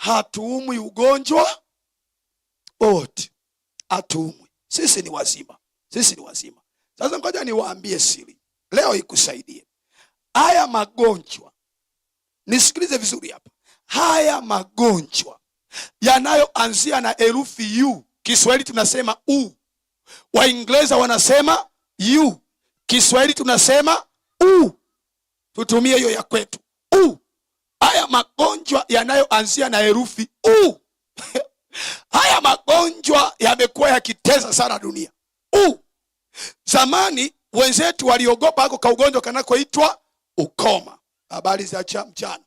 hatuumwi ugonjwa wote, hatuumwi. Sisi ni wazima, sisi ni wazima. Sasa ngoja niwaambie siri leo ikusaidie. Haya magonjwa, nisikilize vizuri hapa, haya magonjwa yanayoanzia na herufi U, Kiswahili tunasema U, Waingereza wanasema U, Kiswahili tunasema U, tutumie hiyo ya kwetu U. Haya magonjwa yanayoanzia na herufi U haya magonjwa yamekuwa yakitesa sana dunia. Zamani wenzetu waliogopa hako kaugonjwa kanakoitwa ukoma. Habari za mchana.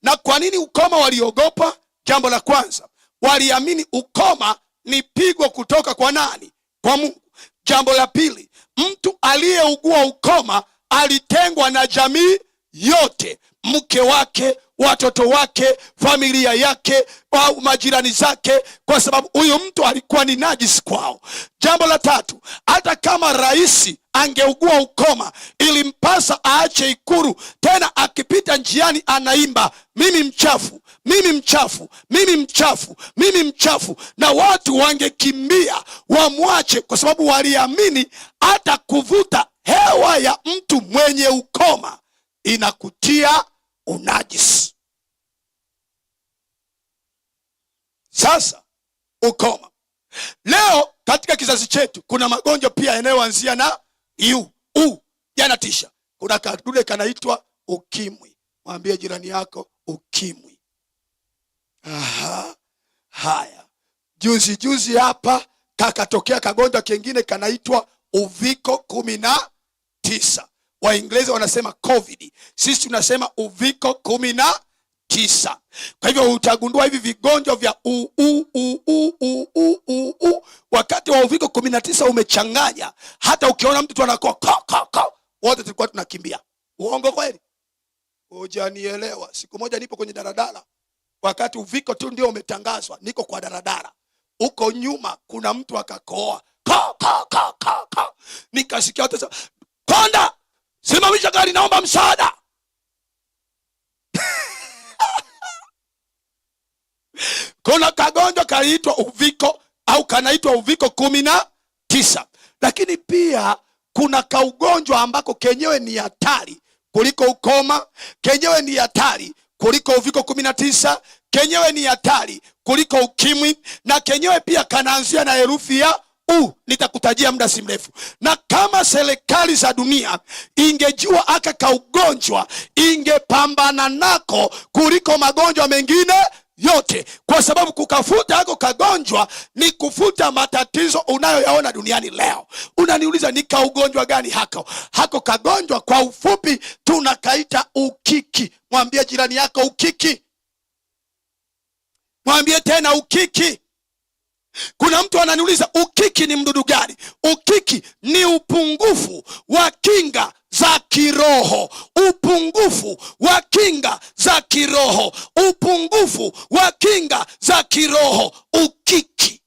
Na kwa nini ukoma waliogopa? Jambo la kwanza, waliamini ukoma ni pigo kutoka kwa nani? Kwa Mungu. Jambo la pili, mtu aliyeugua ukoma alitengwa na jamii yote, mke wake, watoto wake, familia yake, au majirani zake, kwa sababu huyu mtu alikuwa ni najisi kwao. Jambo la tatu, hata kama rais angeugua ukoma, ilimpasa aache Ikulu, tena akipita njiani anaimba mimi mchafu, mimi mchafu, mimi mchafu, mimi mchafu, na watu wangekimbia wamwache, kwa sababu waliamini hata kuvuta hewa ya mtu mwenye ukoma inakutia unajisi. Sasa ukoma leo katika kizazi chetu, kuna magonjwa pia yanayoanzia na U, yanatisha. Kuna kadude kanaitwa ukimwi. Mwambie jirani yako ukimwi. Haya, juzi hapa kakatokea kagonjwa kengine kanaitwa uviko 19. Waingereza wanasema COVID, sisi tunasema uviko 19. Kwa hivyo utagundua hivi vigonjwa vya wakati wa uviko 19 umechanganya. Hata ukiona mtu anakoa wote tulikuwa tunakimbia. Uongo kweli? Hujanielewa. Siku moja nipo kwenye daradara, wakati uviko tu ndio umetangazwa, niko kwa daradara, uko nyuma kuna mtu akakoa, nikasikia watu sema, konda simamisha gari, naomba msaada. Kuna kagonjwa kanaitwa uviko au kanaitwa uviko 19. Lakini pia kuna kaugonjwa ambako kenyewe ni hatari kuliko ukoma, kenyewe ni hatari kuliko uviko 19, kenyewe ni hatari kuliko ukimwi, na kenyewe pia kanaanzia na herufi ya U. Nitakutajia muda si mrefu. Na kama serikali za dunia ingejua aka kaugonjwa, ingepambana nako kuliko magonjwa mengine yote, kwa sababu kukafuta hako kagonjwa ni kufuta matatizo unayoyaona duniani leo. Unaniuliza ni kaugonjwa gani hako? Hako kagonjwa kwa ufupi tunakaita ukiki. Mwambie jirani yako ukiki. Mwambie tena ukiki. Kuna mtu ananiuliza ukiki ni mdudu gani? Ukiki ni upungufu wa kinga za kiroho. Upungufu wa kinga za kiroho. Upungufu wa kinga za kiroho. Ukiki.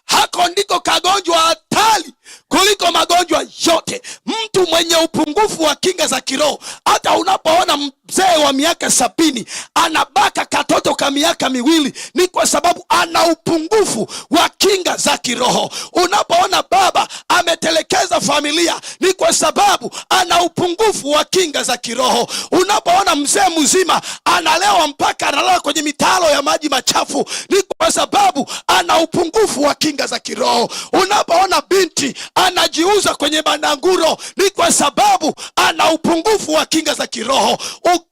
Hako ndiko kagonjwa hatari kuliko magonjwa yote. Mtu mwenye upungufu wa kinga za kiroho, hata unapoona mzee wa miaka 70 anabaka katoto ka miaka 2, ni kwa sababu ana upungufu wa kinga za kiroho. Unapoona baba ametelekeza familia, ni kwa sababu ana upungufu wa kinga za kiroho. Unapoona mzee mzima analewa mpaka analala kwenye mitaro ya maji machafu, ni kwa sababu ana upungufu wa kinga za kiroho. Unapoona binti anajiuza kwenye bandanguro, ni kwa sababu ana upungufu wa kinga za kiroho. Ukiki